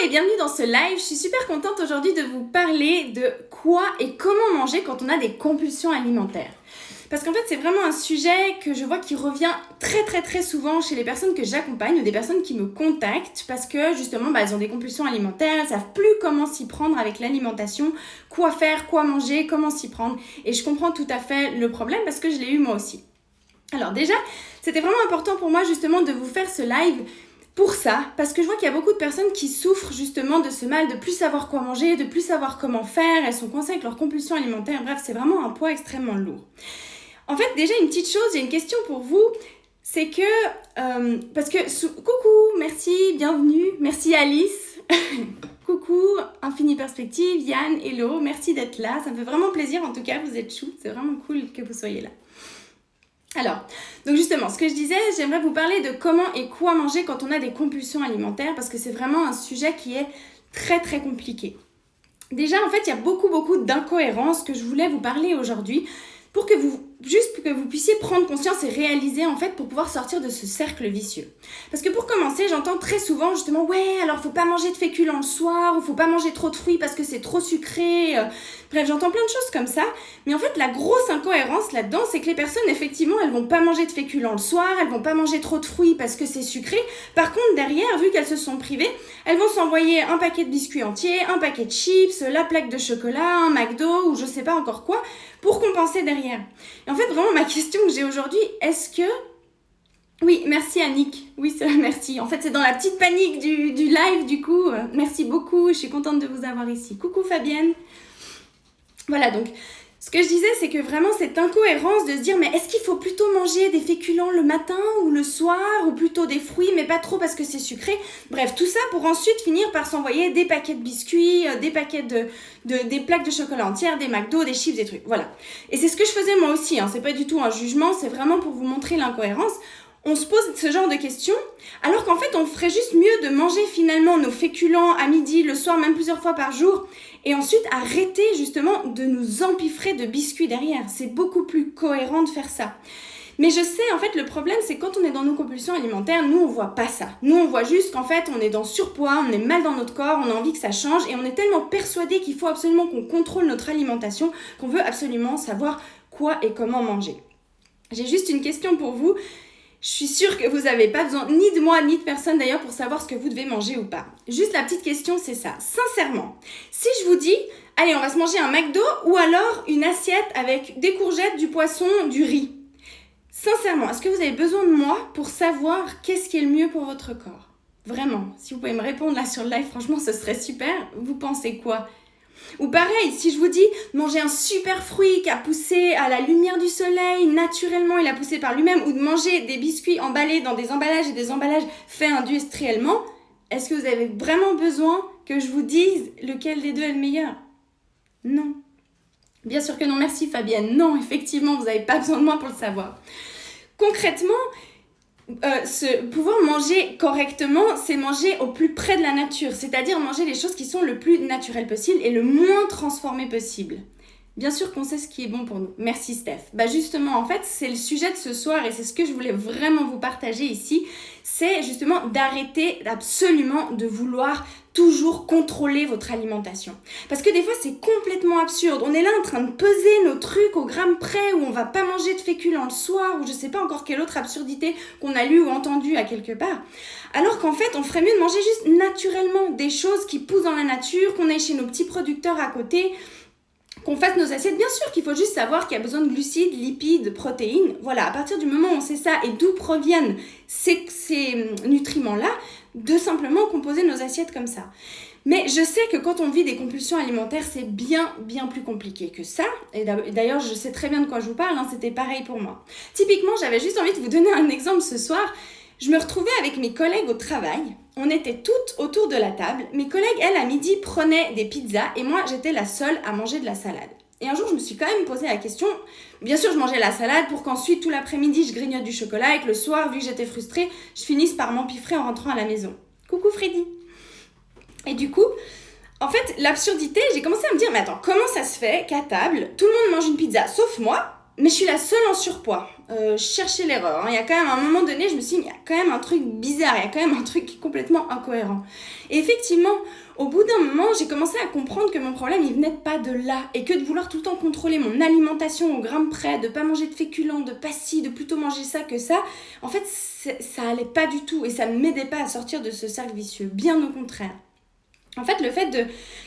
et bienvenue dans ce live. Je suis super contente aujourd'hui de vous parler de quoi et comment manger quand on a des compulsions alimentaires. Parce qu'en fait, c'est vraiment un sujet que je vois qui revient très souvent chez les personnes que j'accompagne ou des personnes qui me contactent parce que justement, elles ont des compulsions alimentaires, elles savent plus comment s'y prendre avec l'alimentation, quoi faire, quoi manger, comment s'y prendre. Et je comprends tout à fait le problème parce que je l'ai eu moi aussi. Alors déjà, c'était vraiment important pour moi justement de vous faire ce live pour ça, parce que je vois qu'il y a beaucoup de personnes qui souffrent justement de ce mal, de plus savoir quoi manger, de plus savoir comment faire, elles sont coincées avec leurs compulsions alimentaires, bref, c'est vraiment un poids extrêmement lourd. En fait, déjà une petite chose, j'ai une question pour vous, c'est que, parce que, coucou, merci, bienvenue, merci Alice, coucou, Infini Perspective, Yann, hello, merci d'être là, ça me fait vraiment plaisir en tout cas, vous êtes chou, c'est vraiment cool que vous soyez là. Alors, donc justement, ce que je disais, j'aimerais vous parler de comment et quoi manger quand on a des compulsions alimentaires parce que c'est vraiment un sujet qui est très compliqué. Déjà, en fait, il y a beaucoup d'incohérences que je voulais vous parler aujourd'hui pour que vous puissiez prendre conscience et réaliser en fait pour pouvoir sortir de ce cercle vicieux. Parce que pour commencer, j'entends très souvent justement ouais, alors faut pas manger de féculents le soir ou faut pas manger trop de fruits parce que c'est trop sucré. Bref, j'entends plein de choses comme ça, mais en fait la grosse incohérence là-dedans, c'est que les personnes effectivement, elles vont pas manger de féculents le soir, elles vont pas manger trop de fruits parce que c'est sucré. Par contre, derrière, vu qu'elles se sont privées, elles vont s'envoyer un paquet de biscuits entiers, un paquet de chips, la plaque de chocolat, un McDo ou je sais pas encore quoi pour compenser derrière. Et en fait, vraiment, ma question que j'ai aujourd'hui, est-ce que... Oui, merci Annick. Oui, merci. En fait, c'est dans la petite panique du live, du coup. Merci beaucoup, je suis contente de vous avoir ici. Coucou Fabienne. Voilà, donc, ce que je disais, c'est que vraiment, cette incohérence de se dire, mais est-ce qu'il faut plutôt manger des féculents le matin ou le soir, ou plutôt des fruits, mais pas trop parce que c'est sucré. Bref, tout ça pour ensuite finir par s'envoyer des paquets de biscuits, des paquets des plaques de chocolat entières, des McDo, des chips, des trucs. Voilà. Et c'est ce que je faisais moi aussi, hein. C'est pas du tout un jugement, c'est vraiment pour vous montrer l'incohérence. On se pose ce genre de questions, alors qu'en fait, on ferait juste mieux de manger finalement nos féculents à midi, le soir, même plusieurs fois par jour, et ensuite arrêter justement de nous empiffrer de biscuits derrière. C'est beaucoup plus cohérent de faire ça. Mais je sais, en fait, le problème, c'est quand on est dans nos compulsions alimentaires, nous, on voit pas ça. Nous, on voit juste qu'en fait, on est dans surpoids, on est mal dans notre corps, on a envie que ça change, et on est tellement persuadé qu'il faut absolument qu'on contrôle notre alimentation, qu'on veut absolument savoir quoi et comment manger. J'ai juste une question pour vous. Je suis sûre que vous n'avez pas besoin ni de moi ni de personne d'ailleurs pour savoir ce que vous devez manger ou pas. Juste la petite question, c'est ça. Sincèrement, si je vous dis, allez, on va se manger un McDo ou alors une assiette avec des courgettes, du poisson, du riz. Sincèrement, est-ce que vous avez besoin de moi pour savoir qu'est-ce qui est le mieux pour votre corps? Vraiment, si vous pouvez me répondre là sur le live, franchement, ce serait super. Vous pensez quoi? Ou pareil, si je vous dis manger un super fruit qui a poussé à la lumière du soleil, naturellement il a poussé par lui-même, ou de manger des biscuits emballés dans des emballages et des emballages faits industriellement, est-ce que vous avez vraiment besoin que je vous dise lequel des deux est le meilleur? Non. Bien sûr que non, merci Fabienne. Non, effectivement, vous n'avez pas besoin de moi pour le savoir. Concrètement, pouvoir manger correctement, c'est manger au plus près de la nature, c'est-à-dire manger les choses qui sont le plus naturelles possible et le moins transformées possible. Bien sûr qu'on sait ce qui est bon pour nous. Merci Steph. Justement, en fait, c'est le sujet de ce soir et c'est ce que je voulais vraiment vous partager ici. C'est justement d'arrêter absolument de vouloir toujours contrôler votre alimentation. Parce que des fois, c'est complètement absurde. On est là en train de peser nos trucs au gramme près où on va pas manger de féculents le soir ou je sais pas encore quelle autre absurdité qu'on a lue ou entendue à quelque part. Alors qu'en fait, on ferait mieux de manger juste naturellement des choses qui poussent dans la nature, qu'on aille chez nos petits producteurs à côté, qu'on fasse nos assiettes. Bien sûr qu'il faut juste savoir qu'il y a besoin de glucides, lipides, protéines. Voilà, à partir du moment où on sait ça et d'où proviennent ces nutriments-là, de simplement composer nos assiettes comme ça. Mais je sais que quand on vit des compulsions alimentaires, c'est bien plus compliqué que ça. Et d'ailleurs, je sais très bien de quoi je vous parle, hein, c'était pareil pour moi. Typiquement, j'avais juste envie de vous donner un exemple ce soir. Je me retrouvais avec mes collègues au travail. On était toutes autour de la table. Mes collègues, elles, à midi, prenaient des pizzas et moi, j'étais la seule à manger de la salade. Et un jour, je me suis quand même posé la question. Bien sûr, je mangeais la salade pour qu'ensuite, tout l'après-midi, je grignote du chocolat et que le soir, vu que j'étais frustrée, je finisse par m'empiffrer en rentrant à la maison. Coucou Freddy. Et du coup, en fait, l'absurdité, j'ai commencé à me dire, mais attends, comment ça se fait qu'à table, tout le monde mange une pizza, sauf moi, mais je suis la seule en surpoids. je cherchais l'erreur. Il y a quand même un moment donné, je me suis dit, il y a quand même un truc bizarre, il y a quand même un truc complètement incohérent. Et effectivement, au bout d'un moment, j'ai commencé à comprendre que mon problème, il venait pas de là. Et que de vouloir tout le temps contrôler mon alimentation au gramme près, de pas manger de féculents, de pas ci, de plutôt manger ça que ça, en fait, ça allait pas du tout. Et ça ne m'aidait pas à sortir de ce cercle vicieux. Bien au contraire. En fait, le fait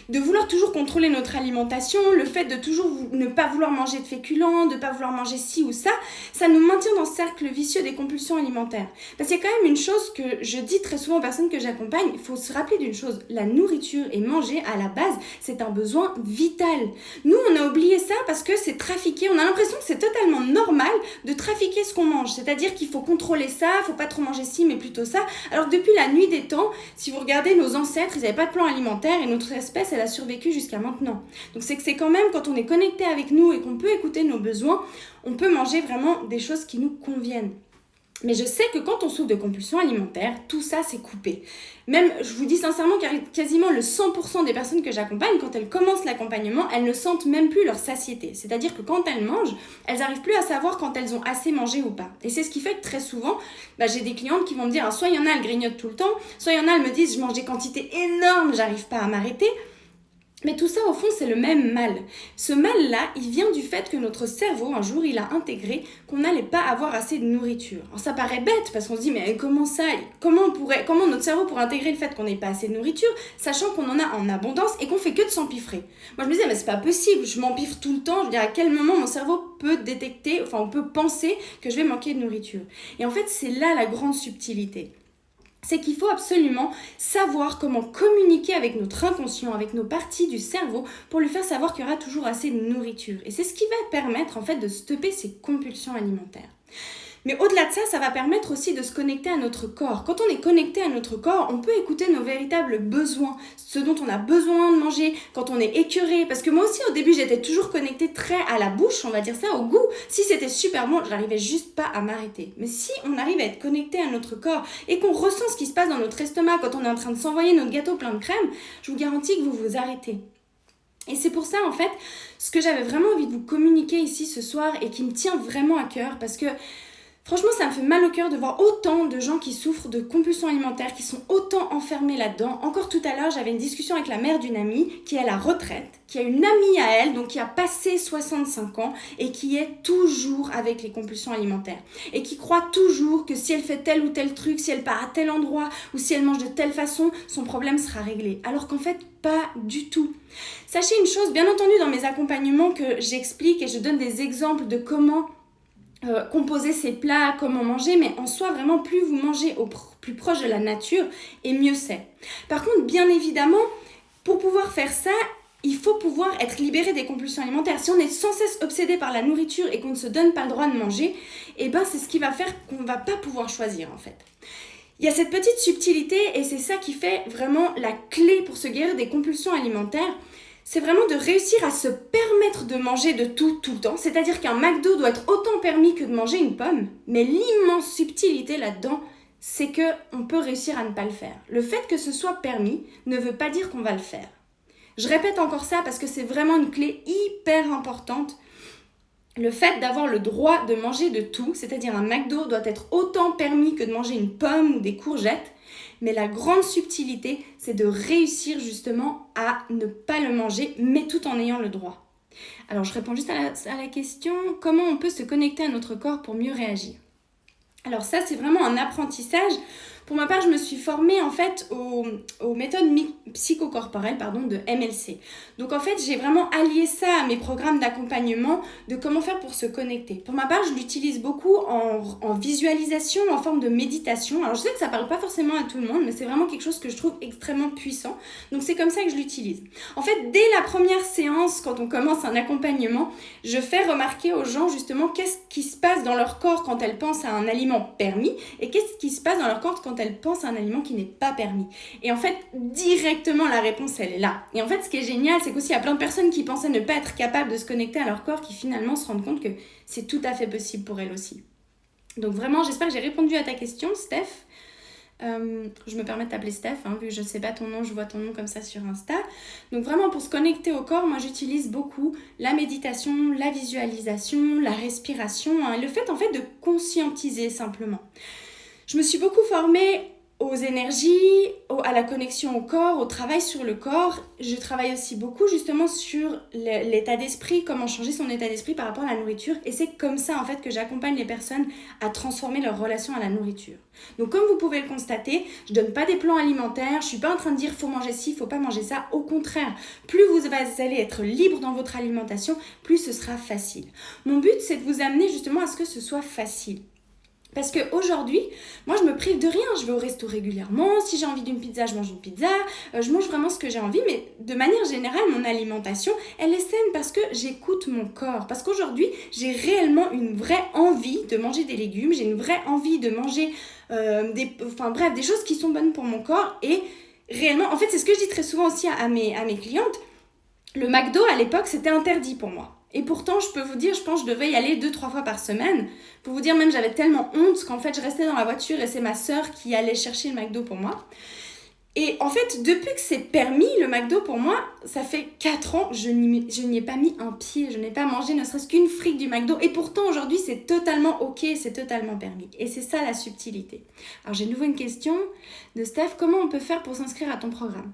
de vouloir toujours contrôler notre alimentation, le fait de toujours ne pas vouloir manger de féculents, de ne pas vouloir manger ci ou ça, ça nous maintient dans ce cercle vicieux des compulsions alimentaires. Parce qu'il y a quand même une chose que je dis très souvent aux personnes que j'accompagne, il faut se rappeler d'une chose, la nourriture et manger à la base, c'est un besoin vital. Nous, on a oublié ça parce que c'est trafiqué, on a l'impression que c'est totalement normal de trafiquer ce qu'on mange, c'est-à-dire qu'il faut contrôler ça, il ne faut pas trop manger ci, mais plutôt ça, alors que depuis la nuit des temps, si vous regardez nos ancêtres, ils n'avaient pas de plan alimentaire et notre espèce, elle a survécu jusqu'à maintenant. Donc c'est que c'est quand même, quand on est connecté avec nous et qu'on peut écouter nos besoins, on peut manger vraiment des choses qui nous conviennent. Mais je sais que quand on souffre de compulsions alimentaires, tout ça c'est coupé. Même, je vous dis sincèrement, quasiment le 100% des personnes que j'accompagne, quand elles commencent l'accompagnement, elles ne sentent même plus leur satiété. C'est-à-dire que quand elles mangent, elles n'arrivent plus à savoir quand elles ont assez mangé ou pas. Et c'est ce qui fait que très souvent, j'ai des clientes qui vont me dire, soit il y en a, elles grignotent tout le temps, soit il y en a, elles me disent, je mange des quantités énormes, j'arrive pas à m'arrêter. Mais tout ça, au fond, c'est le même mal. Ce mal-là, il vient du fait que notre cerveau, un jour, il a intégré qu'on n'allait pas avoir assez de nourriture. Alors ça paraît bête, parce qu'on se dit, mais comment ça, comment notre cerveau pourrait intégrer le fait qu'on n'ait pas assez de nourriture, sachant qu'on en a en abondance et qu'on fait que de s'empiffrer. Moi, je me disais, mais c'est pas possible, je m'empiffre tout le temps, je veux dire, à quel moment mon cerveau peut détecter, on peut penser que je vais manquer de nourriture. Et en fait, c'est là la grande subtilité. C'est qu'il faut absolument savoir comment communiquer avec notre inconscient, avec nos parties du cerveau pour lui faire savoir qu'il y aura toujours assez de nourriture. Et c'est ce qui va permettre en fait de stopper ces compulsions alimentaires. Mais au-delà de ça, ça va permettre aussi de se connecter à notre corps. Quand on est connecté à notre corps, on peut écouter nos véritables besoins, ce dont on a besoin de manger, quand on est écœuré. Parce que moi aussi, au début, j'étais toujours connectée très à la bouche, on va dire ça, au goût. Si c'était super bon, je n'arrivais juste pas à m'arrêter. Mais si on arrive à être connecté à notre corps et qu'on ressent ce qui se passe dans notre estomac quand on est en train de s'envoyer notre gâteau plein de crème, je vous garantis que vous vous arrêtez. Et c'est pour ça, en fait, ce que j'avais vraiment envie de vous communiquer ici ce soir et qui me tient vraiment à cœur, parce que franchement, ça me fait mal au cœur de voir autant de gens qui souffrent de compulsions alimentaires, qui sont autant enfermés là-dedans. Encore tout à l'heure, j'avais une discussion avec la mère d'une amie qui est à la retraite, qui a une amie à elle, donc qui a passé 65 ans et qui est toujours avec les compulsions alimentaires. Et qui croit toujours que si elle fait tel ou tel truc, si elle part à tel endroit ou si elle mange de telle façon, son problème sera réglé. Alors qu'en fait, pas du tout. Sachez une chose, bien entendu, dans mes accompagnements que j'explique et je donne des exemples de comment composer ses plats, comment manger, mais en soi, vraiment, plus vous mangez au plus proche de la nature, et mieux c'est. Par contre, bien évidemment, pour pouvoir faire ça, il faut pouvoir être libéré des compulsions alimentaires. Si on est sans cesse obsédé par la nourriture et qu'on ne se donne pas le droit de manger, c'est ce qui va faire qu'on ne va pas pouvoir choisir, en fait. Il y a cette petite subtilité, et c'est ça qui fait vraiment la clé pour se guérir des compulsions alimentaires. C'est vraiment de réussir à se permettre de manger de tout le temps. C'est-à-dire qu'un McDo doit être autant permis que de manger une pomme. Mais l'immense subtilité là-dedans, c'est qu'on peut réussir à ne pas le faire. Le fait que ce soit permis ne veut pas dire qu'on va le faire. Je répète encore ça parce que c'est vraiment une clé hyper importante. Le fait d'avoir le droit de manger de tout, c'est-à-dire un McDo doit être autant permis que de manger une pomme ou des courgettes. Mais la grande subtilité, c'est de réussir justement à ne pas le manger, mais tout en ayant le droit. Alors, je réponds juste à la question, comment on peut se connecter à notre corps pour mieux réagir ? Alors ça, c'est vraiment un apprentissage. Pour ma part, je me suis formée en fait aux méthodes psychocorporelles de MLC. Donc en fait, j'ai vraiment allié ça à mes programmes d'accompagnement de comment faire pour se connecter. Pour ma part, je l'utilise beaucoup en visualisation, en forme de méditation. Alors je sais que ça ne parle pas forcément à tout le monde, mais c'est vraiment quelque chose que je trouve extrêmement puissant. Donc c'est comme ça que je l'utilise. En fait, dès la première séance, quand on commence un accompagnement, je fais remarquer aux gens justement qu'est-ce qui se passe dans leur corps quand elles pensent à un aliment permis et qu'est-ce qui se passe dans leur corps quand elles pensent à un aliment qui n'est pas permis. Et en fait, directement, la réponse, elle est là. Et en fait, ce qui est génial, c'est qu'aussi, il y a plein de personnes qui pensaient ne pas être capables de se connecter à leur corps qui finalement se rendent compte que c'est tout à fait possible pour elles aussi. Donc vraiment, j'espère que j'ai répondu à ta question, Steph. Je me permets de t'appeler Steph, vu que je ne sais pas ton nom, je vois ton nom comme ça sur Insta. Donc vraiment pour se connecter au corps, moi j'utilise beaucoup la méditation, la visualisation, la respiration, le fait en fait de conscientiser simplement. Je me suis beaucoup formée aux énergies, à la connexion au corps, au travail sur le corps. Je travaille aussi beaucoup justement sur l'état d'esprit, comment changer son état d'esprit par rapport à la nourriture. Et c'est comme ça en fait que j'accompagne les personnes à transformer leur relation à la nourriture. Donc comme vous pouvez le constater, je donne pas des plans alimentaires, je suis pas en train de dire faut manger ci, faut pas manger ça. Au contraire, plus vous allez être libre dans votre alimentation, plus ce sera facile. Mon but c'est de vous amener justement à ce que ce soit facile. Parce qu'aujourd'hui, moi je me prive de rien, je vais au resto régulièrement, si j'ai envie d'une pizza, je mange une pizza, je mange vraiment ce que j'ai envie, mais de manière générale, mon alimentation, elle est saine parce que j'écoute mon corps. Parce qu'aujourd'hui, j'ai réellement une vraie envie de manger des légumes, j'ai une vraie envie de manger des choses qui sont bonnes pour mon corps et réellement, en fait c'est ce que je dis très souvent aussi à mes clientes, le McDo à l'époque c'était interdit pour moi. Et pourtant, je peux vous dire, je pense que je devais y aller 2-3 fois par semaine. Pour vous dire, même j'avais tellement honte qu'en fait, je restais dans la voiture et c'est ma sœur qui allait chercher le McDo pour moi. Et en fait, depuis que c'est permis, le McDo pour moi, ça fait 4 ans, je n'y ai pas mis un pied, je n'ai pas mangé ne serait-ce qu'une frite du McDo. Et pourtant, aujourd'hui, c'est totalement ok, c'est totalement permis. Et c'est ça la subtilité. Alors, j'ai de nouveau une question de Steph. Comment on peut faire pour s'inscrire à ton programme ?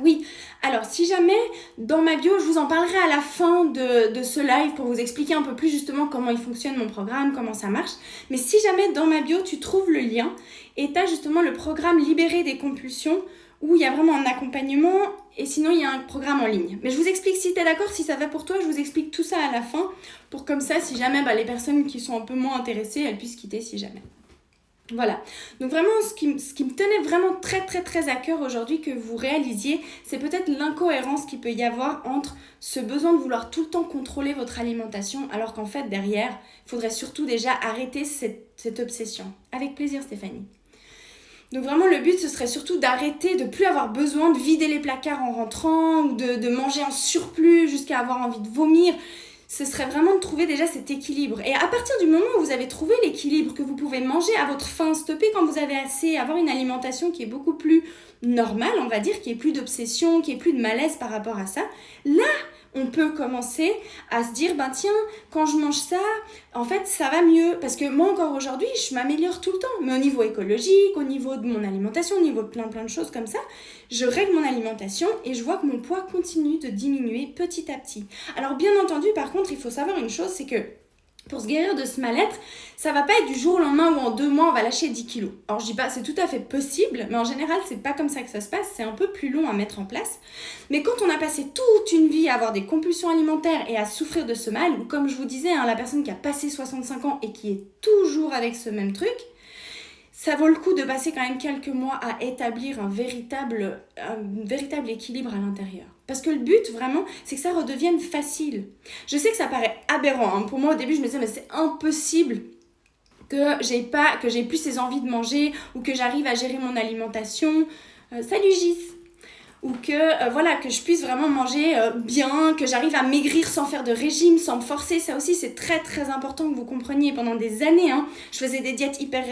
Oui, alors si jamais dans ma bio, je vous en parlerai à la fin de ce live pour vous expliquer un peu plus justement comment il fonctionne mon programme, comment ça marche. Mais si jamais dans ma bio, tu trouves le lien et tu as justement le programme Libérer des compulsions où il y a vraiment un accompagnement et sinon il y a un programme en ligne. Mais je vous explique si tu es d'accord, si ça va pour toi, je vous explique tout ça à la fin pour comme ça, si jamais les personnes qui sont un peu moins intéressées, elles puissent quitter si jamais. Voilà, donc vraiment ce qui me tenait vraiment très très très à cœur aujourd'hui que vous réalisiez, c'est peut-être l'incohérence qu'il peut y avoir entre ce besoin de vouloir tout le temps contrôler votre alimentation alors qu'en fait derrière, il faudrait surtout déjà arrêter cette obsession. Avec plaisir Stéphanie. Donc vraiment le but ce serait surtout d'arrêter de plus avoir besoin de vider les placards en rentrant ou de manger en surplus jusqu'à avoir envie de vomir. Ce serait vraiment de trouver déjà cet équilibre. Et à partir du moment où vous avez trouvé l'équilibre, que vous pouvez manger à votre faim, stopper quand vous avez assez, avoir une alimentation qui est beaucoup plus normale, on va dire, qui est plus d'obsession, qui est plus de malaise par rapport à ça, là, on peut commencer à se dire, tiens, quand je mange ça, en fait, ça va mieux. Parce que moi, encore aujourd'hui, je m'améliore tout le temps. Mais au niveau écologique, au niveau de mon alimentation, au niveau de plein de choses comme ça, je règle mon alimentation et je vois que mon poids continue de diminuer petit à petit. Alors, bien entendu, par contre, il faut savoir une chose, c'est que pour se guérir de ce mal-être, ça va pas être du jour au lendemain ou en 2 mois on va lâcher 10 kilos. Alors je dis pas, c'est tout à fait possible, mais en général c'est pas comme ça que ça se passe, c'est un peu plus long à mettre en place. Mais quand on a passé toute une vie à avoir des compulsions alimentaires et à souffrir de ce mal, ou comme je vous disais, la personne qui a passé 65 ans et qui est toujours avec ce même truc, ça vaut le coup de passer quand même quelques mois à établir un véritable équilibre à l'intérieur. Parce que le but, vraiment, c'est que ça redevienne facile. Je sais que ça paraît aberrant. Pour moi, au début, je me disais, mais c'est impossible que j'ai plus ces envies de manger ou que j'arrive à gérer mon alimentation. Salut Gis! Ou que je puisse vraiment manger bien, que j'arrive à maigrir sans faire de régime, sans me forcer. Ça aussi, c'est très très important que vous compreniez. Pendant des années, je faisais des diètes hyper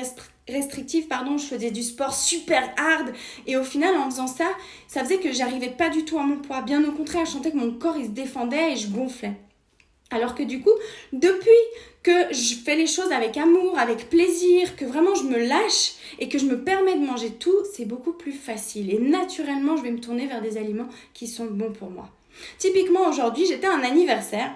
restrictives, je faisais du sport super hard. Et au final, en faisant ça, ça faisait que j'arrivais pas du tout à mon poids. Bien au contraire, je sentais que mon corps, il se défendait et je gonflais. Alors que du coup, depuis que je fais les choses avec amour, avec plaisir, que vraiment je me lâche et que je me permets de manger tout, c'est beaucoup plus facile. Et naturellement, je vais me tourner vers des aliments qui sont bons pour moi. Typiquement, aujourd'hui, j'étais à un anniversaire.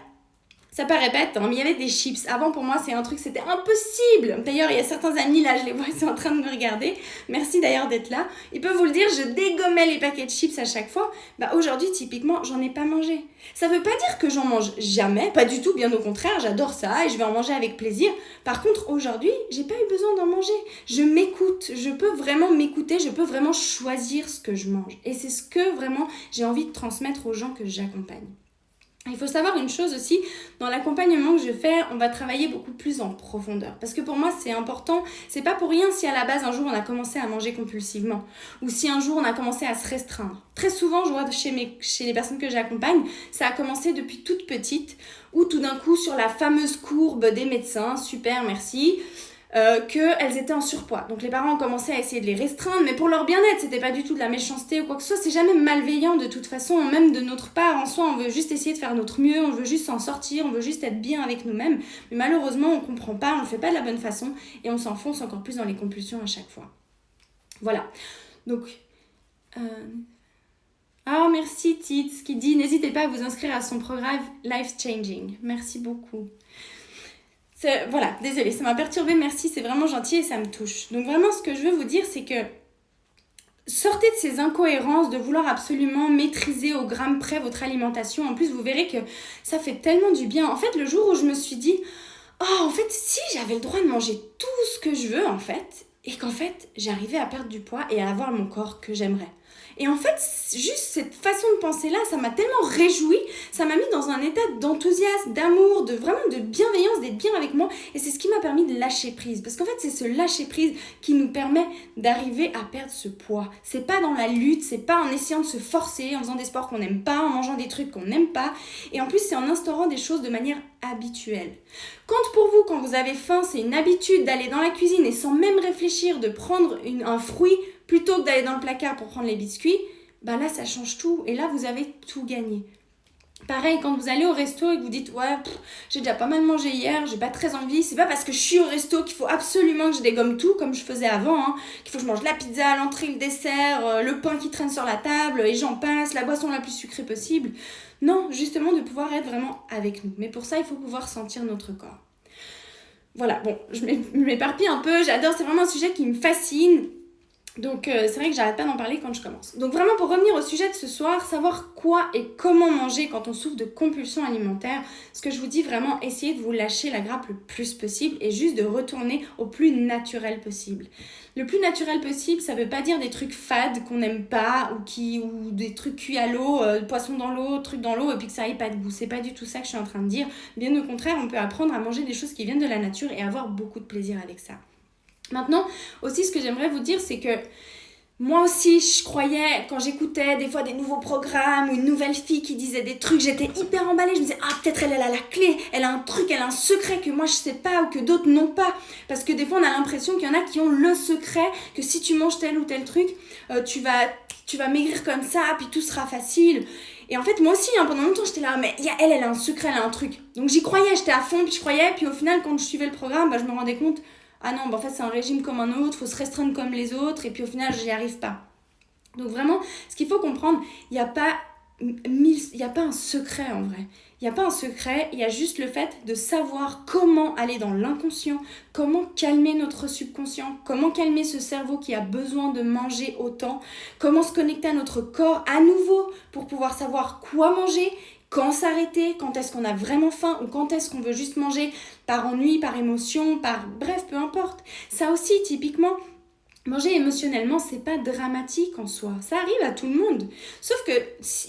Ça paraît bête, mais il y avait des chips. Avant, pour moi, c'est un truc, c'était impossible. D'ailleurs, il y a certains amis, là, je les vois, ils sont en train de me regarder. Merci d'ailleurs d'être là. Ils peuvent vous le dire, je dégommais les paquets de chips à chaque fois. Aujourd'hui, typiquement, j'en ai pas mangé. Ça veut pas dire que j'en mange jamais, pas du tout, bien au contraire, j'adore ça et je vais en manger avec plaisir. Par contre, aujourd'hui, j'ai pas eu besoin d'en manger. Je m'écoute, je peux vraiment m'écouter, je peux vraiment choisir ce que je mange. Et c'est ce que vraiment j'ai envie de transmettre aux gens que j'accompagne. Il faut savoir une chose aussi, dans l'accompagnement que je fais, on va travailler beaucoup plus en profondeur. Parce que pour moi, c'est important, c'est pas pour rien si à la base, un jour, on a commencé à manger compulsivement. Ou si un jour, on a commencé à se restreindre. Très souvent, je vois chez les personnes que j'accompagne, ça a commencé depuis toute petite, ou tout d'un coup, sur la fameuse courbe des médecins, super, merci, qu'elles étaient en surpoids. Donc les parents ont commencé à essayer de les restreindre, mais pour leur bien-être, c'était pas du tout de la méchanceté ou quoi que ce soit, c'est jamais malveillant de toute façon, même de notre part, en soi, on veut juste essayer de faire notre mieux, on veut juste s'en sortir, on veut juste être bien avec nous-mêmes, mais malheureusement, on comprend pas, on le fait pas de la bonne façon, et on s'enfonce encore plus dans les compulsions à chaque fois. Voilà. Donc... Ah, merci Tits qui dit n'hésitez pas à vous inscrire à son programme Life Changing. Merci beaucoup. Voilà, désolée, ça m'a perturbée, merci, c'est vraiment gentil et ça me touche. Donc vraiment, ce que je veux vous dire, c'est que sortez de ces incohérences de vouloir absolument maîtriser au gramme près votre alimentation. En plus, vous verrez que ça fait tellement du bien. En fait, le jour où je me suis dit, oh, en fait, si j'avais le droit de manger tout ce que je veux, en fait, et qu'en fait, j'arrivais à perdre du poids et à avoir mon corps que j'aimerais. Et en fait, juste cette façon de penser-là, ça m'a tellement réjouie, ça m'a mis dans un état d'enthousiasme, d'amour, vraiment de bienveillance, d'être bien avec moi. Et c'est ce qui m'a permis de lâcher prise. Parce qu'en fait, c'est ce lâcher prise qui nous permet d'arriver à perdre ce poids. C'est pas dans la lutte, c'est pas en essayant de se forcer, en faisant des sports qu'on n'aime pas, en mangeant des trucs qu'on n'aime pas. Et en plus, c'est en instaurant des choses de manière habituelle. Quand pour vous, quand vous avez faim, c'est une habitude d'aller dans la cuisine et sans même réfléchir, de prendre un fruit plutôt que d'aller dans le placard pour prendre les biscuits, bah là ça change tout et là vous avez tout gagné. Pareil, quand vous allez au resto et que vous dites ouais, j'ai déjà pas mal mangé hier, j'ai pas très envie, c'est pas parce que je suis au resto qu'il faut absolument que je dégomme tout comme je faisais avant, hein, qu'il faut que je mange la pizza, l'entrée, le dessert, le pain qui traîne sur la table et j'en passe, la boisson la plus sucrée possible. Non, justement de pouvoir être vraiment avec nous. Mais pour ça, il faut pouvoir sentir notre corps. Voilà, bon, je m'éparpille un peu, j'adore, c'est vraiment un sujet qui me fascine. Donc c'est vrai que j'arrête pas d'en parler quand je commence. Donc vraiment pour revenir au sujet de ce soir, savoir quoi et comment manger quand on souffre de compulsions alimentaires, ce que je vous dis vraiment, essayez de vous lâcher la grappe le plus possible et juste de retourner au plus naturel possible. Le plus naturel possible, ça veut pas dire des trucs fades qu'on n'aime pas ou des trucs cuits à l'eau, poisson dans l'eau, trucs dans l'eau et puis que ça ait pas de goût. C'est pas du tout ça que je suis en train de dire. Bien au contraire, on peut apprendre à manger des choses qui viennent de la nature et avoir beaucoup de plaisir avec ça. Maintenant, aussi, ce que j'aimerais vous dire, c'est que moi aussi, je croyais, quand j'écoutais des fois des nouveaux programmes ou une nouvelle fille qui disait des trucs, j'étais hyper emballée. Je me disais, ah, peut-être elle a la clé, elle a un truc, elle a un secret que moi je sais pas ou que d'autres n'ont pas. Parce que des fois, on a l'impression qu'il y en a qui ont le secret, que si tu manges tel ou tel truc, tu vas maigrir comme ça, puis tout sera facile. Et en fait, moi aussi, pendant longtemps, j'étais là, mais elle a un secret, elle a un truc. Donc j'y croyais, j'étais à fond, puis je croyais. Puis au final, quand je suivais le programme, je me rendais compte, ah non, en fait, c'est un régime comme un autre, il faut se restreindre comme les autres, et puis au final, j'y arrive pas. Donc vraiment, ce qu'il faut comprendre, il n'y a pas un secret en vrai. Il n'y a pas un secret, il y a juste le fait de savoir comment aller dans l'inconscient, comment calmer notre subconscient, comment calmer ce cerveau qui a besoin de manger autant, comment se connecter à notre corps à nouveau pour pouvoir savoir quoi manger, quand s'arrêter, quand est-ce qu'on a vraiment faim ou quand est-ce qu'on veut juste manger par ennui, par émotion, bref, peu importe. Ça aussi, typiquement, manger émotionnellement, c'est pas dramatique en soi. Ça arrive à tout le monde. Sauf que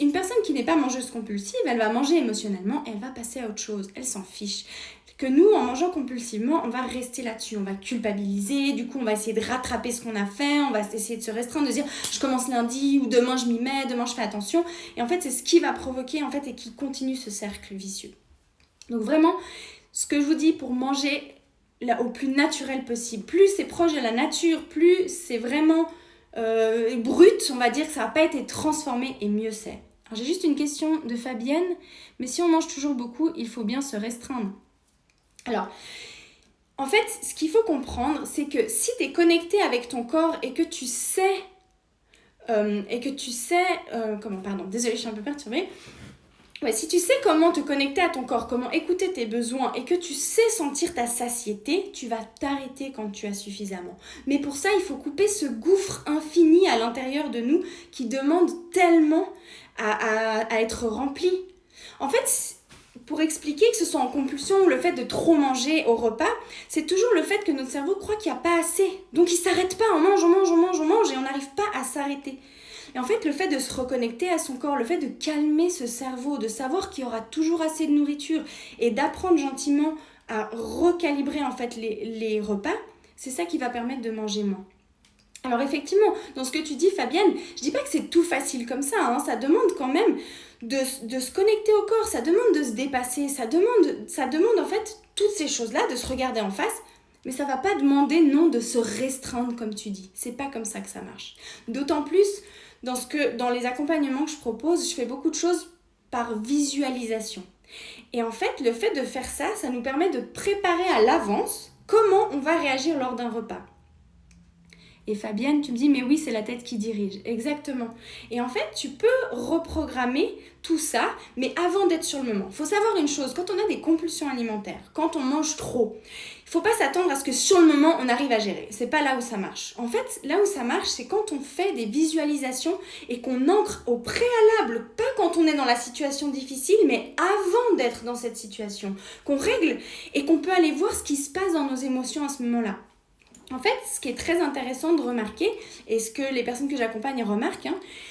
une personne qui n'est pas mangeuse compulsive, elle va manger émotionnellement, elle va passer à autre chose. Elle s'en fiche. Que nous, en mangeant compulsivement, on va rester là-dessus, on va culpabiliser, du coup on va essayer de rattraper ce qu'on a fait, on va essayer de se restreindre, de dire je commence lundi ou demain je m'y mets, demain je fais attention. Et en fait, c'est ce qui va provoquer et qui continue ce cercle vicieux. Donc vraiment, ce que je vous dis pour manger au plus naturel possible, plus c'est proche de la nature, plus c'est vraiment brut, on va dire que ça n'a pas été transformé et mieux c'est. Alors j'ai juste une question de Fabienne, mais si on mange toujours beaucoup, il faut bien se restreindre. Alors, en fait, ce qu'il faut comprendre, c'est que si tu es connecté avec ton corps et que tu sais... désolée, je suis un peu perturbée. Ouais, si tu sais comment te connecter à ton corps, comment écouter tes besoins et que tu sais sentir ta satiété, tu vas t'arrêter quand tu as suffisamment. Mais pour ça, il faut couper ce gouffre infini à l'intérieur de nous qui demande tellement à être rempli. En fait, pour expliquer que ce soit en compulsion ou le fait de trop manger au repas, c'est toujours le fait que notre cerveau croit qu'il n'y a pas assez. Donc il ne s'arrête pas, on mange et on n'arrive pas à s'arrêter. Et en fait, le fait de se reconnecter à son corps, le fait de calmer ce cerveau, de savoir qu'il y aura toujours assez de nourriture et d'apprendre gentiment à recalibrer les repas, c'est ça qui va permettre de manger moins. Alors effectivement, dans ce que tu dis Fabienne, je dis pas que c'est tout facile comme ça, ça demande quand même de se connecter au corps, ça demande de se dépasser, ça demande en fait toutes ces choses-là, de se regarder en face, Mais ça va pas demander, non, de se restreindre comme tu dis. C'est pas comme ça que ça marche. D'autant plus, dans les accompagnements que je propose, je fais beaucoup de choses par visualisation. Et en fait, le fait de faire ça, ça nous permet de préparer à l'avance comment on va réagir lors d'un repas. Et Fabienne, tu me dis, mais oui, c'est la tête qui dirige. Exactement. Et en fait, tu peux reprogrammer tout ça, mais avant d'être sur le moment. Il faut savoir une chose, quand on a des compulsions alimentaires, quand on mange trop, il ne faut pas s'attendre à ce que sur le moment, on arrive à gérer. C'est pas là où ça marche. En fait, là où ça marche, c'est quand on fait des visualisations et qu'on ancre au préalable, pas quand on est dans la situation difficile, mais avant d'être dans cette situation, qu'on règle et qu'on peut aller voir ce qui se passe dans nos émotions à ce moment-là. En fait, ce qui est très intéressant de remarquer, et ce que les personnes que j'accompagne remarquent,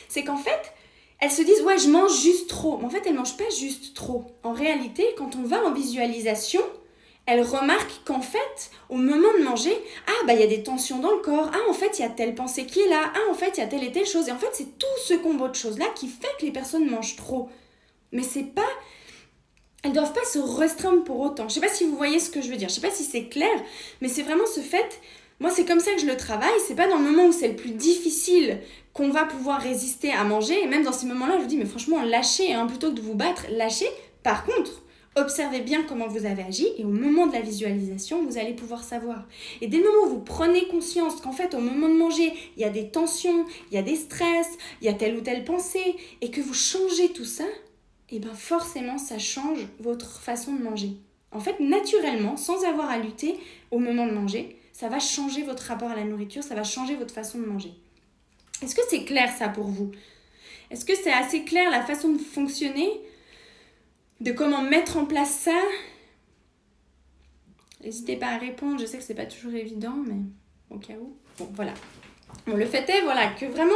c'est qu'en fait, elles se disent « ouais, je mange juste trop ». Mais en fait, elles ne mangent pas juste trop. En réalité, quand on va en visualisation, elles remarquent qu'en fait, au moment de manger, il y a des tensions dans le corps, en fait, il y a telle pensée qui est là, en fait, il y a telle et telle chose. Et en fait, c'est tout ce combo de choses-là qui fait que les personnes mangent trop. Mais c'est pas... Elles ne doivent pas se restreindre pour autant. Je ne sais pas si vous voyez ce que je veux dire. Je ne sais pas si c'est clair, mais c'est vraiment ce fait... Moi, c'est comme ça que je le travaille. C'est pas dans le moment où c'est le plus difficile qu'on va pouvoir résister à manger. Et même dans ces moments-là, je vous dis, mais franchement, lâchez, plutôt que de vous battre, lâchez. Par contre, observez bien comment vous avez agi et au moment de la visualisation, vous allez pouvoir savoir. Et dès le moment où vous prenez conscience qu'en fait, au moment de manger, il y a des tensions, il y a des stress, il y a telle ou telle pensée, et que vous changez tout ça, et bien forcément, ça change votre façon de manger. En fait, naturellement, sans avoir à lutter au moment de manger, ça va changer votre rapport à la nourriture, ça va changer votre façon de manger. Est-ce que c'est clair ça pour vous? Est-ce que c'est assez clair la façon de fonctionner, de comment mettre en place ça? N'hésitez pas à répondre, je sais que c'est pas toujours évident, mais au cas où. Bon, voilà. Bon, le fait est, que vraiment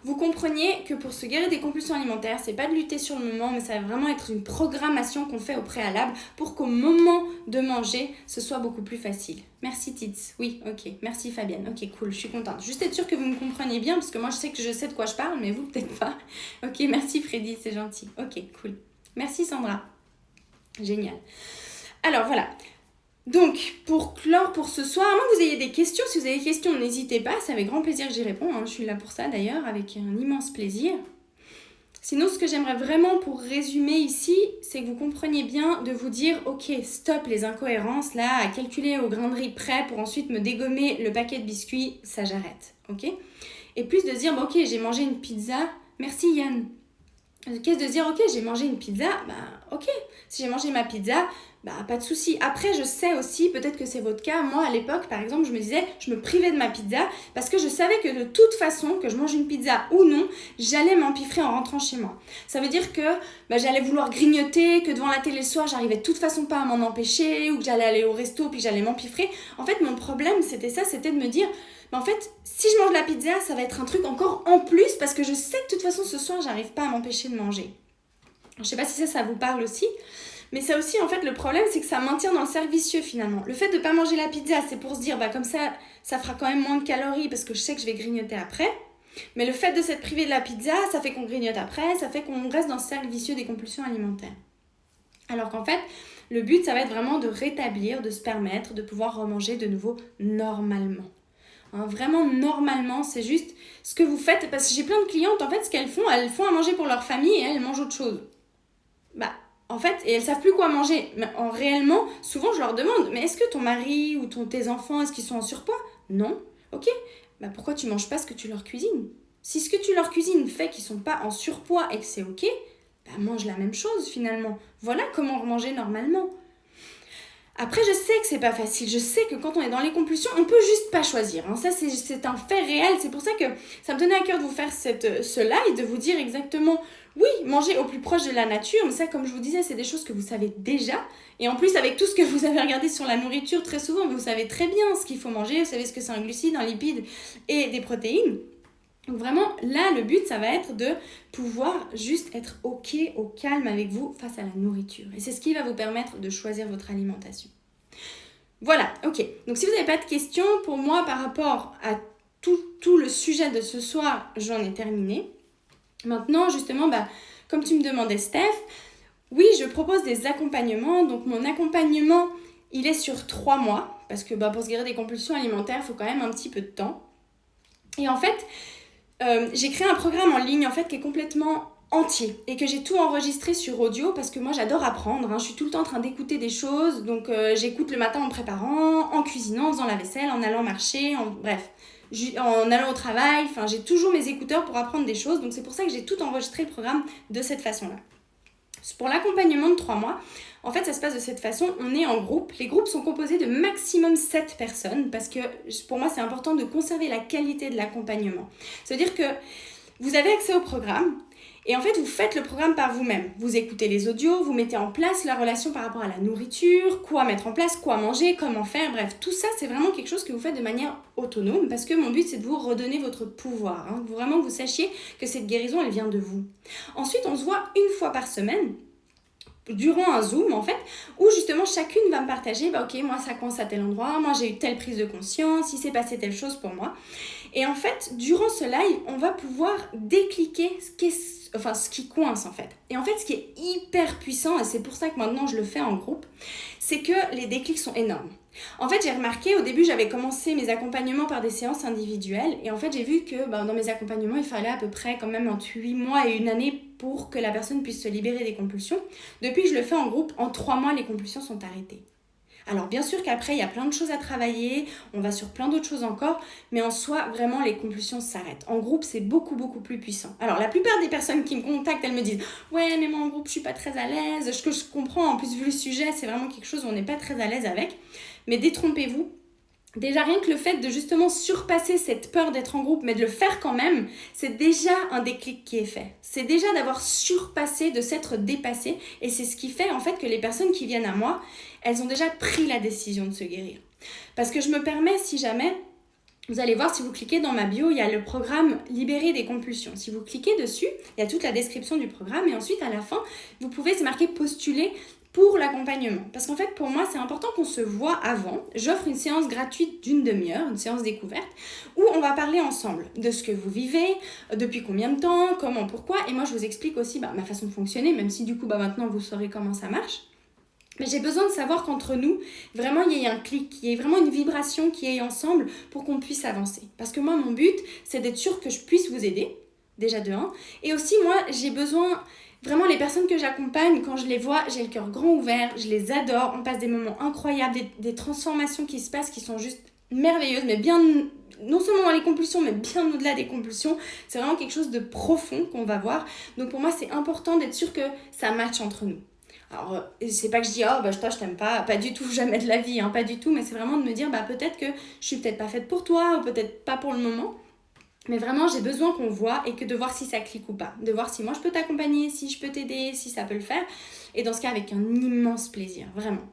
vous compreniez que pour se guérir des compulsions alimentaires, c'est pas de lutter sur le moment, mais ça va vraiment être une programmation qu'on fait au préalable pour qu'au moment de manger, ce soit beaucoup plus facile. Merci Tits. Oui, ok. Merci Fabienne. Ok, cool, je suis contente. Juste être sûre que vous me compreniez bien, parce que moi je sais que je sais de quoi je parle, mais vous peut-être pas. Ok, merci Freddy, c'est gentil. Ok, cool. Merci Sandra. Génial. Alors voilà. Donc, pour clore pour ce soir, à moins que vous ayez des questions, si vous avez des questions, n'hésitez pas, c'est avec grand plaisir que j'y réponds, je suis là pour ça d'ailleurs, avec un immense plaisir. Sinon, ce que j'aimerais vraiment pour résumer ici, c'est que vous compreniez bien de vous dire, ok, stop les incohérences, là, à calculer au grain de riz près pour ensuite me dégommer le paquet de biscuits, ça j'arrête, ok? Et plus de se dire, ok, j'ai mangé une pizza, merci Yann. Qu'est-ce de se dire, ok, j'ai mangé une pizza, ok, si j'ai mangé ma pizza, pas de souci. Après, je sais aussi, peut-être que c'est votre cas, moi à l'époque, par exemple, je me disais, je me privais de ma pizza parce que je savais que de toute façon, que je mange une pizza ou non, j'allais m'empiffrer en rentrant chez moi. Ça veut dire que j'allais vouloir grignoter, que devant la télé le soir, j'arrivais de toute façon pas à m'en empêcher, ou que j'allais aller au resto puis que j'allais m'empiffrer. En fait, mon problème, c'était de me dire, en fait, si je mange la pizza, ça va être un truc encore en plus parce que je sais que de toute façon, ce soir, j'arrive pas à m'empêcher de manger. Alors, je sais pas si ça vous parle aussi. Mais ça aussi, en fait, le problème, c'est que ça maintient dans le cercle vicieux, finalement. Le fait de ne pas manger la pizza, c'est pour se dire, comme ça, ça fera quand même moins de calories parce que je sais que je vais grignoter après. Mais le fait de s'être privé de la pizza, ça fait qu'on grignote après, ça fait qu'on reste dans le cercle vicieux des compulsions alimentaires. Alors qu'en fait, le but, ça va être vraiment de rétablir, de se permettre de pouvoir remanger de nouveau normalement. Vraiment, normalement, c'est juste ce que vous faites. Parce que j'ai plein de clientes, en fait, ce qu'elles font à manger pour leur famille et elles mangent autre chose. En fait, et elles savent plus quoi manger. Mais réellement, souvent je leur demande, mais est-ce que ton mari ou tes enfants, est-ce qu'ils sont en surpoids? Non. Ok. Pourquoi tu manges pas ce que tu leur cuisines? Si ce que tu leur cuisines fait qu'ils sont pas en surpoids et que c'est ok, mange la même chose finalement. Voilà comment manger normalement. Après, je sais que c'est pas facile. Je sais que quand on est dans les compulsions, on peut juste pas choisir. Ça, c'est un fait réel. C'est pour ça que ça me tenait à cœur de vous faire ce live, de vous dire exactement, oui, manger au plus proche de la nature. Mais ça, comme je vous disais, c'est des choses que vous savez déjà. Et en plus, avec tout ce que vous avez regardé sur la nourriture, très souvent, vous savez très bien ce qu'il faut manger. Vous savez ce que c'est un glucide, un lipide et des protéines. Donc vraiment, là, le but, ça va être de pouvoir juste être ok, au calme avec vous face à la nourriture. Et c'est ce qui va vous permettre de choisir votre alimentation. Voilà, ok. Donc si vous n'avez pas de questions, pour moi, par rapport à tout le sujet de ce soir, j'en ai terminé. Maintenant, justement, comme tu me demandais, Steph, oui, je propose des accompagnements. Donc mon accompagnement, il est sur 3 mois. parce que pour se guérir des compulsions alimentaires, il faut quand même un petit peu de temps. Et en fait, j'ai créé un programme en ligne en fait qui est complètement entier et que j'ai tout enregistré sur audio parce que moi j'adore apprendre, je suis tout le temps en train d'écouter des choses, donc j'écoute le matin en me préparant, en cuisinant, en faisant la vaisselle, en allant marcher, en allant au travail, j'ai toujours mes écouteurs pour apprendre des choses, donc c'est pour ça que j'ai tout enregistré le programme de cette façon-là. Pour l'accompagnement de 3 mois, en fait ça se passe de cette façon, on est en groupe, les groupes sont composés de maximum 7 personnes parce que pour moi c'est important de conserver la qualité de l'accompagnement. C'est-à-dire que vous avez accès au programme, et en fait, vous faites le programme par vous-même. Vous écoutez les audios, vous mettez en place la relation par rapport à la nourriture, quoi mettre en place, quoi manger, comment faire, bref. Tout ça, c'est vraiment quelque chose que vous faites de manière autonome parce que mon but, c'est de vous redonner votre pouvoir. Vraiment, vous sachiez que cette guérison, elle vient de vous. Ensuite, on se voit une fois par semaine, durant un Zoom en fait, où justement chacune va me partager, ok, moi ça coince à tel endroit, moi j'ai eu telle prise de conscience, il s'est passé telle chose pour moi. Et en fait, durant ce live, on va pouvoir décliquer ce qui coince en fait. Et en fait, ce qui est hyper puissant, et c'est pour ça que maintenant je le fais en groupe, c'est que les déclics sont énormes. En fait, j'ai remarqué, au début, j'avais commencé mes accompagnements par des séances individuelles. Et en fait, j'ai vu que dans mes accompagnements, il fallait à peu près quand même entre 8 mois et 1 année pour que la personne puisse se libérer des compulsions. Depuis que je le fais en groupe, en 3 mois, les compulsions sont arrêtées. Alors bien sûr qu'après, il y a plein de choses à travailler, on va sur plein d'autres choses encore, mais en soi, vraiment, les compulsions s'arrêtent. En groupe, c'est beaucoup, beaucoup plus puissant. Alors la plupart des personnes qui me contactent, elles me disent « Ouais, mais moi en groupe, je suis pas très à l'aise. » Ce que je comprends, en plus, vu le sujet, c'est vraiment quelque chose où on n'est pas très à l'aise avec. Mais détrompez-vous. Déjà, rien que le fait de justement surpasser cette peur d'être en groupe, mais de le faire quand même, c'est déjà un déclic qui est fait. C'est déjà d'avoir surpassé, de s'être dépassé. Et c'est ce qui fait en fait que les personnes qui viennent à moi, elles ont déjà pris la décision de se guérir. Parce que je me permets, si jamais, vous allez voir, si vous cliquez dans ma bio, il y a le programme Libérer des compulsions. Si vous cliquez dessus, il y a toute la description du programme. Et ensuite, à la fin, vous pouvez, c'est marqué postuler pour l'accompagnement. Parce qu'en fait, pour moi, c'est important qu'on se voit avant. J'offre une séance gratuite d'1 demi-heure, une séance découverte, où on va parler ensemble de ce que vous vivez, depuis combien de temps, comment, pourquoi. Et moi, je vous explique aussi ma façon de fonctionner, même si du coup, maintenant, vous saurez comment ça marche. Mais j'ai besoin de savoir qu'entre nous, vraiment, il y ait un clic, qu'il y ait vraiment une vibration qui est ensemble pour qu'on puisse avancer. Parce que moi, mon but, c'est d'être sûr que je puisse vous aider, déjà de 1. Et aussi, moi, j'ai besoin... Vraiment, les personnes que j'accompagne, quand je les vois, j'ai le cœur grand ouvert, je les adore, on passe des moments incroyables, des transformations qui se passent qui sont juste merveilleuses, mais bien, non seulement dans les compulsions, mais bien au-delà des compulsions. C'est vraiment quelque chose de profond qu'on va voir. Donc pour moi, c'est important d'être sûr que ça matche entre nous. Alors, c'est pas que je dis, toi je t'aime pas du tout, jamais de la vie, pas du tout, mais c'est vraiment de me dire, peut-être que je suis peut-être pas faite pour toi, ou peut-être pas pour le moment. Mais vraiment, j'ai besoin qu'on voit et que de voir si ça clique ou pas. De voir si moi je peux t'accompagner, si je peux t'aider, si ça peut le faire. Et dans ce cas, avec un immense plaisir, vraiment.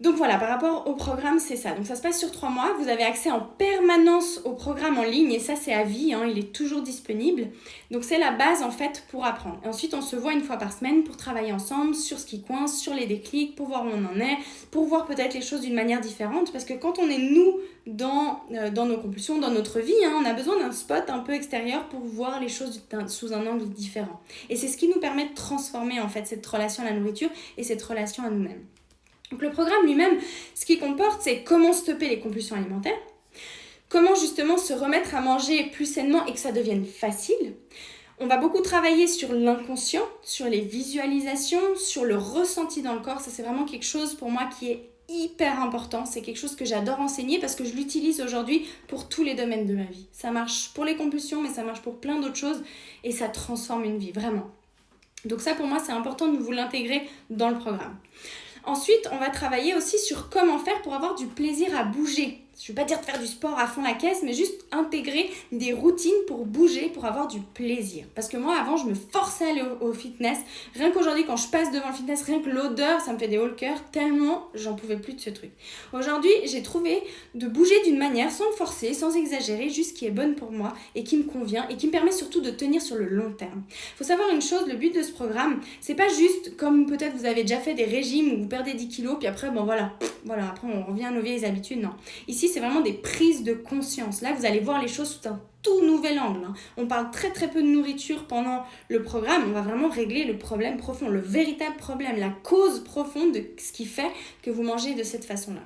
Donc voilà, par rapport au programme, c'est ça. Donc ça se passe sur 3 mois. Vous avez accès en permanence au programme en ligne et ça, c'est à vie. Il est toujours disponible. Donc c'est la base en fait pour apprendre. Et ensuite, on se voit 1 fois par semaine pour travailler ensemble sur ce qui coince, sur les déclics, pour voir où on en est, pour voir peut-être les choses d'une manière différente. Parce que quand on est nous dans nos compulsions, dans notre vie, on a besoin d'un spot un peu extérieur pour voir les choses sous un angle différent. Et c'est ce qui nous permet de transformer en fait cette relation à la nourriture et cette relation à nous-mêmes. Donc le programme lui-même, ce qu'il comporte, c'est comment stopper les compulsions alimentaires, comment justement se remettre à manger plus sainement et que ça devienne facile. On va beaucoup travailler sur l'inconscient, sur les visualisations, sur le ressenti dans le corps. Ça, c'est vraiment quelque chose pour moi qui est hyper important. C'est quelque chose que j'adore enseigner parce que je l'utilise aujourd'hui pour tous les domaines de ma vie. Ça marche pour les compulsions, mais ça marche pour plein d'autres choses et ça transforme une vie, vraiment. Donc ça, pour moi, c'est important de vous l'intégrer dans le programme. Ensuite, on va travailler aussi sur comment faire pour avoir du plaisir à bouger. Je ne vais pas dire de faire du sport à fond la caisse, mais juste intégrer des routines pour bouger, pour avoir du plaisir. Parce que moi, avant, je me forçais à aller au fitness. Rien qu'aujourd'hui, quand je passe devant le fitness, rien que l'odeur, ça me fait des hauts le cœur, tellement j'en pouvais plus de ce truc. Aujourd'hui, j'ai trouvé de bouger d'une manière sans me forcer, sans exagérer, juste qui est bonne pour moi et qui me convient et qui me permet surtout de tenir sur le long terme. Il faut savoir une chose, le but de ce programme, c'est pas juste comme peut-être vous avez déjà fait des régimes où vous perdez 10 kilos, puis après, après on revient à nos vieilles habitudes. Non. Ici, c'est vraiment des prises de conscience. Là, vous allez voir les choses sous un tout nouvel angle. On parle très très peu de nourriture pendant le programme. On va vraiment régler le problème profond, le véritable problème, la cause profonde de ce qui fait que vous mangez de cette façon-là.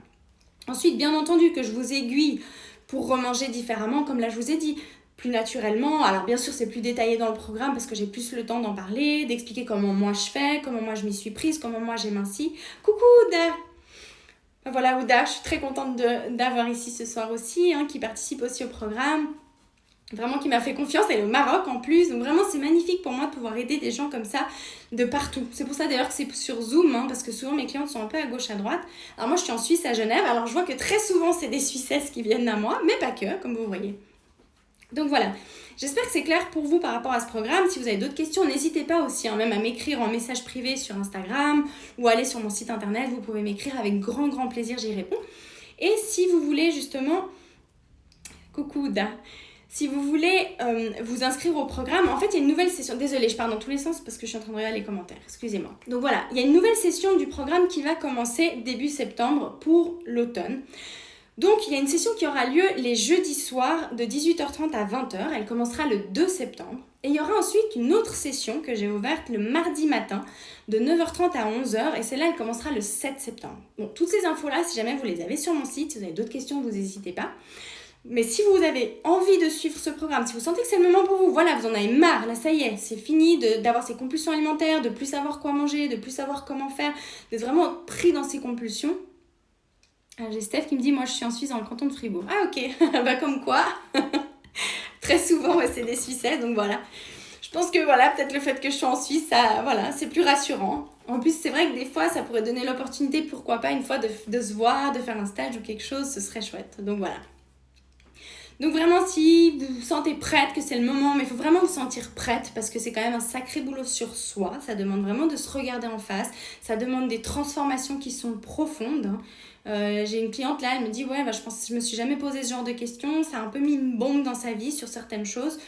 Ensuite, bien entendu que je vous aiguille pour remanger différemment, comme là je vous ai dit, plus naturellement. Alors bien sûr, c'est plus détaillé dans le programme parce que j'ai plus le temps d'en parler, d'expliquer comment moi je fais, comment moi je m'y suis prise, comment moi j'ai minci. Coucou Ouda! Voilà Ouda, je suis très contente d'avoir ici ce soir aussi, qui participe aussi au programme. Vraiment qui m'a fait confiance, elle est au Maroc en plus, donc vraiment c'est magnifique pour moi de pouvoir aider des gens comme ça de partout. C'est pour ça d'ailleurs que c'est sur Zoom, parce que souvent mes clientes sont un peu à gauche à droite. Alors moi je suis en Suisse à Genève, alors je vois que très souvent c'est des Suissesses qui viennent à moi, mais pas que, comme vous voyez. Donc voilà, j'espère que c'est clair pour vous par rapport à ce programme. Si vous avez d'autres questions, n'hésitez pas aussi même à m'écrire en message privé sur Instagram ou aller sur mon site internet, vous pouvez m'écrire avec grand plaisir, j'y réponds. Et si vous voulez justement... Coucou Ouda. Si vous voulez vous inscrire au programme, en fait, il y a une nouvelle session. Désolée, je pars dans tous les sens parce que je suis en train de regarder les commentaires. Excusez-moi. Donc voilà, il y a une nouvelle session du programme qui va commencer début septembre pour l'automne. Donc, il y a une session qui aura lieu les jeudis soirs de 18h30 à 20h. Elle commencera le 2 septembre. Et il y aura ensuite une autre session que j'ai ouverte le mardi matin de 9h30 à 11h. Et celle-là, elle commencera le 7 septembre. Bon, toutes ces infos-là, si jamais vous les avez sur mon site, si vous avez d'autres questions, vous n'hésitez pas. Mais si vous avez envie de suivre ce programme, si vous sentez que c'est le moment pour vous, voilà, vous en avez marre, là ça y est, c'est fini d'avoir ces compulsions alimentaires, de plus savoir quoi manger, de plus savoir comment faire, d'être vraiment pris dans ces compulsions. J'ai Steph qui me dit, moi je suis en Suisse dans le canton de Fribourg. Ah ok, bah comme quoi, très souvent ouais, c'est des Suissais, donc voilà. Je pense que voilà, peut-être le fait que je sois en Suisse, ça, voilà, c'est plus rassurant. En plus, c'est vrai que des fois, ça pourrait donner l'opportunité, pourquoi pas, une fois de se voir, de faire un stage ou quelque chose, ce serait chouette. Donc voilà. Donc vraiment, si vous vous sentez prête, que c'est le moment, mais il faut vraiment vous sentir prête parce que c'est quand même un sacré boulot sur soi. Ça demande vraiment de se regarder en face. Ça demande des transformations qui sont profondes. J'ai une cliente là, elle me dit « Ouais, bah, je me suis jamais posé ce genre de questions. Ça a un peu mis une bombe dans sa vie sur certaines choses. »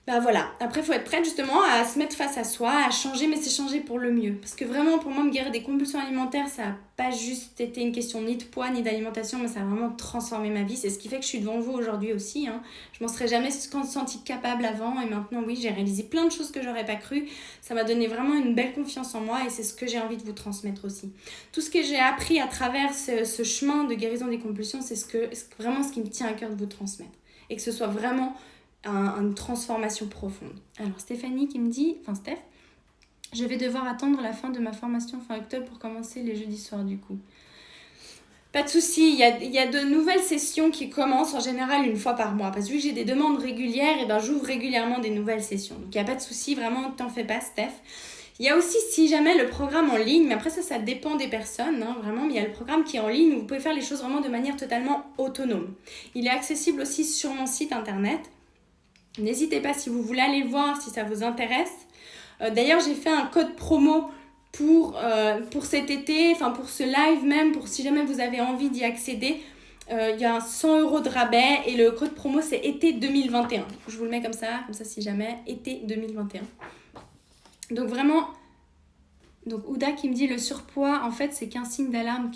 Bah voilà, après il faut être prête justement à se mettre face à soi, à changer, mais c'est changer pour le mieux. Parce que vraiment pour moi me guérir des compulsions alimentaires, ça n'a pas juste été une question ni de poids ni d'alimentation, mais ça a vraiment transformé ma vie. C'est ce qui fait que je suis devant vous aujourd'hui aussi. Je m'en serais jamais sentie capable avant et maintenant oui, j'ai réalisé plein de choses que j'aurais pas cru. Ça m'a donné vraiment une belle confiance en moi et c'est ce que j'ai envie de vous transmettre aussi. Tout ce que j'ai appris à travers ce chemin de guérison des compulsions, c'est vraiment ce qui me tient à cœur de vous transmettre. Et que ce soit vraiment une transformation profonde. Alors Stéphanie qui me dit, Steph, je vais devoir attendre la fin de ma formation fin octobre pour commencer les jeudis soirs du coup. Pas de souci, il y a de nouvelles sessions qui commencent en général une fois par mois. Parce que vu que j'ai des demandes régulières, et j'ouvre régulièrement des nouvelles sessions. Donc il n'y a pas de souci, vraiment, t'en fais pas Steph. Il y a aussi, si jamais, le programme en ligne, mais après ça dépend des personnes, vraiment, mais il y a le programme qui est en ligne où vous pouvez faire les choses vraiment de manière totalement autonome. Il est accessible aussi sur mon site internet. N'hésitez pas si vous voulez aller voir, si ça vous intéresse. D'ailleurs, j'ai fait un code promo pour cet été, pour ce live même, pour si jamais vous avez envie d'y accéder. Il y a 100 € de rabais et le code promo c'est été 2021. Je vous le mets comme ça si jamais, été 2021. Donc vraiment, Ouda qui me dit le surpoids, en fait, c'est qu'un signe d'alarme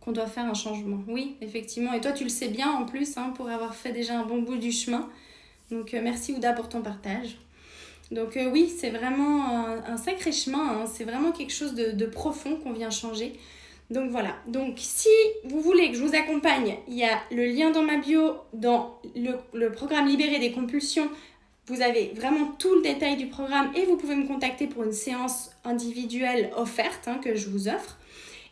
qu'on doit faire un changement. Oui, effectivement. Et toi, tu le sais bien en plus, pour avoir fait déjà un bon bout du chemin. Donc merci Ouda pour ton partage. Donc oui, c'est vraiment un sacré chemin, c'est vraiment quelque chose de profond qu'on vient changer. Donc voilà, donc si vous voulez que je vous accompagne, il y a le lien dans ma bio, dans le programme Libérer des compulsions. Vous avez vraiment tout le détail du programme et vous pouvez me contacter pour une séance individuelle offerte que je vous offre.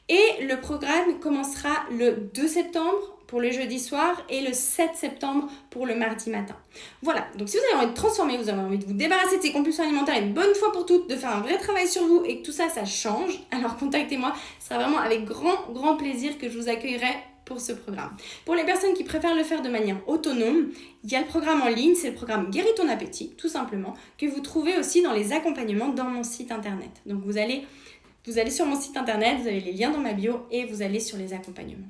Et le programme commencera le 2 septembre pour le jeudi soir et le 7 septembre pour le mardi matin. Voilà, donc si vous avez envie de transformer, vous avez envie de vous débarrasser de ces compulsions alimentaires une bonne fois pour toutes, de faire un vrai travail sur vous et que tout ça, ça change, alors contactez-moi. Ce sera vraiment avec grand plaisir que je vous accueillerai pour ce programme. Pour les personnes qui préfèrent le faire de manière autonome, il y a le programme en ligne, c'est le programme Guéris ton appétit, tout simplement, que vous trouvez aussi dans les accompagnements dans mon site internet. Donc vous allez sur mon site internet, vous avez les liens dans ma bio et vous allez sur les accompagnements.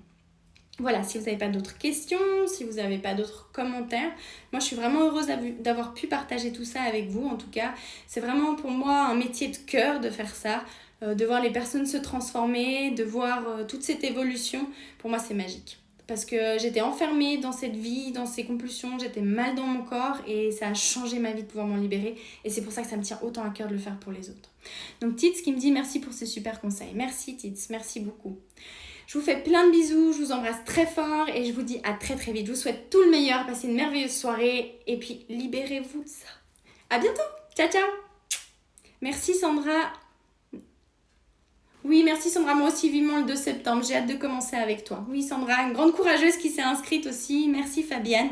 Voilà, si vous n'avez pas d'autres questions, si vous n'avez pas d'autres commentaires, moi je suis vraiment heureuse d'avoir pu partager tout ça avec vous. En tout cas, c'est vraiment pour moi un métier de cœur de faire ça, de voir les personnes se transformer, de voir toute cette évolution. Pour moi, c'est magique. Parce que j'étais enfermée dans cette vie, dans ces compulsions, j'étais mal dans mon corps et ça a changé ma vie de pouvoir m'en libérer. Et c'est pour ça que ça me tient autant à cœur de le faire pour les autres. Donc Tits qui me dit merci pour ces super conseils. Merci Tits, merci beaucoup. Je vous fais plein de bisous, je vous embrasse très fort et je vous dis à très très vite. Je vous souhaite tout le meilleur, passez une merveilleuse soirée et puis libérez-vous de ça. À bientôt, ciao ciao. Merci Sandra. Oui, merci Sandra, moi aussi vivement le 2 septembre, j'ai hâte de commencer avec toi. Oui Sandra, une grande courageuse qui s'est inscrite aussi, merci Fabienne.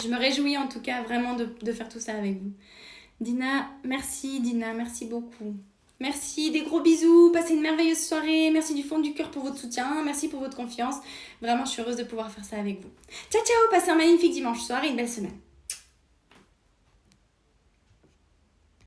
Je me réjouis en tout cas vraiment de faire tout ça avec vous. Dina, merci beaucoup. Merci, des gros bisous, passez une merveilleuse soirée, merci du fond du cœur pour votre soutien, merci pour votre confiance. Vraiment, je suis heureuse de pouvoir faire ça avec vous. Ciao, ciao, passez un magnifique dimanche soir et une belle semaine.